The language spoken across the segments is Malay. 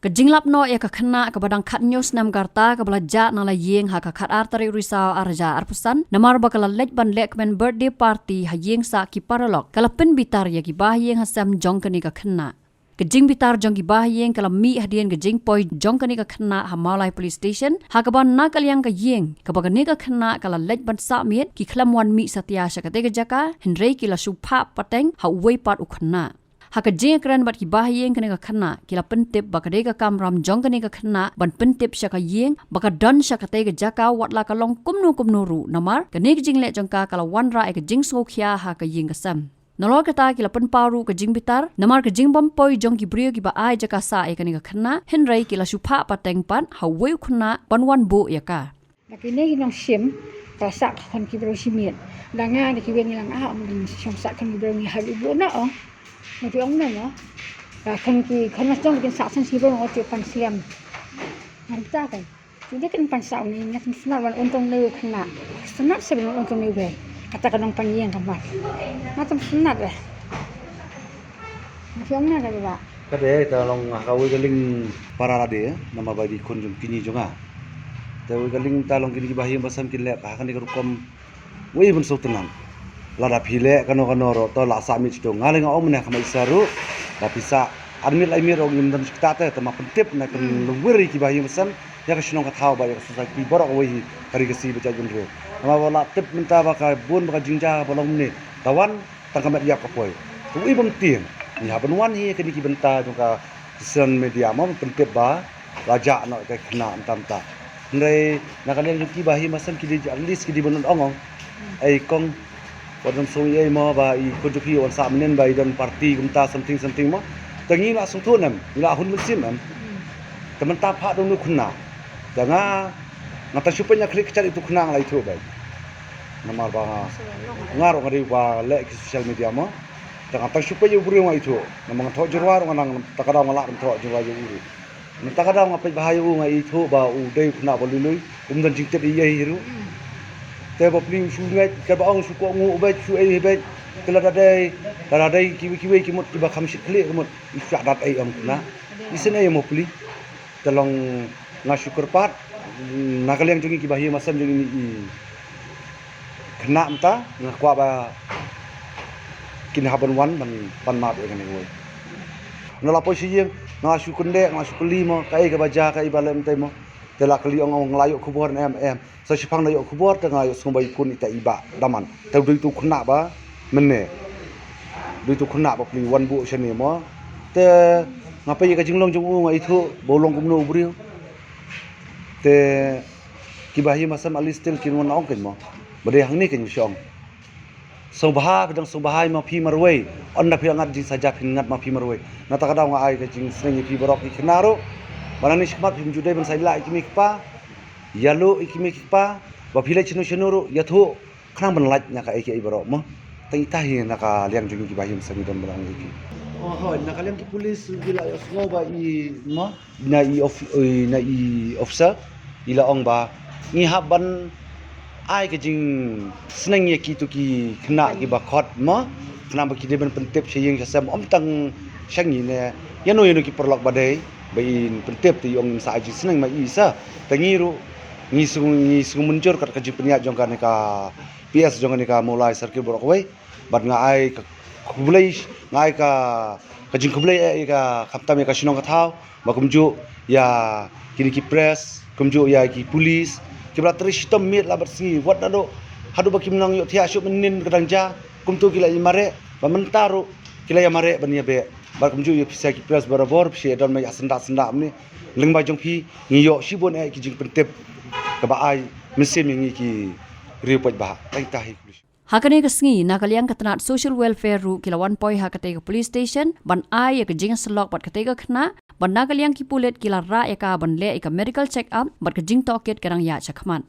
Kejinglap no ya kena kepadang kat news nam garta kebelaja nala yeng ha kat arteri risau arja arpusan namar bakal lej ban lekmen birthday party ha yeng sa ki paralog kalapin bitar ya ki bah yeng hasam jong kani ka kena kejing bitar jong ki bah yeng kala mi hadian kejing poi jong kani ka kena ha Maulai police station ha kaban nakal yang ka yeng kabagani ka kena kala lej ban sa miet ki klamwan mi satya syakate ka jaka henrei kila supha pateng ha wei pat ukna Haka jeng keren bat ki bahayeng kene ka khana kila pentip bakade ka kamram jong kene ka khana ban pentip syaka yeng baka don syaka te ka jaka watla ka long kumnu ru namar kene ka jing le jong ka kala wanra e ka jing sokhya ha ka yeng ka sam nolor kata kila pen paru ka jing bitar namar ka jing bam poi jong ki brio ki ba ai jaka sa e kene ka khana henrei kila supha pateng pan ha weu khuna banwan bo yaka Lakini nong sim rasa kan ki bro simit danga ki wen lang a om sim sa kan bro ni halu bo na oh Nanti ông này nó là khăn nó trong cái sạo sang xí bông ở chỗ pan xiêm làm sao vậy chỉ biết cái pan sạo này nhát nó là untung nêu khăn nặng snap sẽเป็นuntung nêu về kata kan pan yang kamar macam snap deh nanti ông này là Kade talong kawi galing pararade nama bagi kunjung kini jonga. Tawi galing talong kini bahiyam basam kile ka kan dikarukom wei bun sultanan. Lada phile kano ro to la sami sto ngaling om ne kama isaru la pisa admil aimir og imdan siktate tama pentip na kan luwiri ki bahiyam basam ya ka shinong ka thau ba ya ka susai ki borok wei kari ka si baca junro. Nama wala tip minta ba ka bun ba jingja bolong ne tawan tangkamet ya ka poi. Tu ibam tiang ni haban wan hi kini ki benta jongka sen media mo pentip ba raja no ka kena entam-ta ndai nakalian ki bahi masam ki di list ki di bonon ongong ai kong wadam soi ai mo ba I ko joki on sa menen ba idan party kumta something mo tangi la sung thunam ila hun musim am teman ta pha dong nu khuna danga ngata supanya klik cari itu khuna ngai thu ba namar ba ngaro ngari ba le ki social media mo Tengah tak supaya beri orang itu, namang thok jerwar orang takadang malak thok jerwar juri. Takadang apa bahaya orang itu bau day kena bolului, dan jingkat iya hiru. Tapi beli sungai, kalau orang suka ngu ubah suai hebet, kalau ada kiwi kimut tiba kami sekali kimut isyak dat ay am kena. Di sana yang mau beli, tolong ngasukur pat, nakal yang jungi kibahia masam jungi kena entah ngakwa ba kin haban wan pan mat dengan gue. Nala posisi yang ngasu kende ngasu kelima kai ke baja kai balem temo. Tela keli ong layuk kubur em. Sa sipang layuk kubur tengah ayuk sumbai pun ita iba daman. Tapi duit tu kena ba menne. Duit tu kena ba peli wan bu sini mo. Te ngapai ka jinglong jung ngai itu bolong kumno ubrio. Te kibahi masam alistil kin wan ong ken mo. Bade hang ni ken syong. Subha pedang subhai ma phi marwei onna phi ngat jing saja phi ngat ma phi marwei na ta kada nga ai ka jing sneng phi borok ki khnaro balani shmat phi jude ban saila ikimi kpa yalo ikimi kpa ba phi le chinu chinuru yathu khnang ban laj nya ka ai ki borok mo tai ta hi na ka liang jing ki bahim sami dan barang ki oh na ka liang ki police bila yosgo ba I mo na I officer ila ong ba ni haban ai ke jing senang ye ki tu ki kena ki ba khot ma kena ba ki de ban pentip seyeng sasam om tang syangi ne yano ki perlok badai bain pentip ti ong sa ji senang ma isa tangiru ngi muncur kat ka ji penya jong ka ne ka PS jong ne ka mulai sarki borok wei bat nga ai ka khulai ngai ka jing khulai ai ka khaptam ka sinong ka thau ba kumju ya kini ki press kumju ya ki police kibra tristom mit la bersi wat ado hadu baki menang yo tia syuk menin kedangja kumtu kila imare ba mentaru kila yamare ban yabe ba kumju yo pisa ki pres barabor psi don mai senda ni lengba jong phi ngiyo sibon ai ki jing pentep ka ba ai mesim ngi ki riupat ba tai tahi Hakane kesngi nakaliang ketenat social welfare ru kilawan poi hakate ke police station ban ai ke jing selok bat kate ke kena ban nakaliang ki pulet kila ra ya ka ban le ka medical check up bat ke jing toket karang ya chakman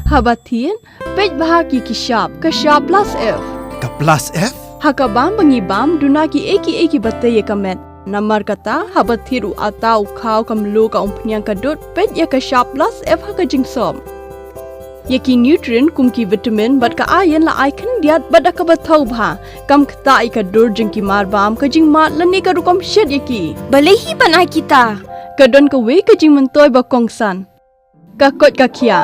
Habatin pej bahagi ki shop ka shop plus F Ka plus F hakabam bangibam dunaki eki batay kamet Namar kata habathiru atau kau kamlu ka umpnyang kadut pej ya ka shop plus F haka jingsom Yaki nutrient kum ki vitamin bat ka iron la ai khan diat bat ka bathau bha kam khta I ka dur jing ki mar bam ka jing ma lani ka rukom shed yaki Balai hi banai kita. ka don ka we ka jing mentoy ba kongsan ka kot ka kia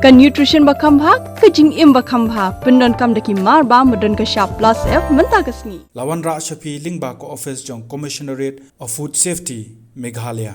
ka nutrition ba kham bha ka jing im ba kham bha pendon kam daki mar ba modon ka sharp plus f menta kasni Lawan Ra Shafi Lingba ko office jong Commissionerate of Food Safety Meghalaya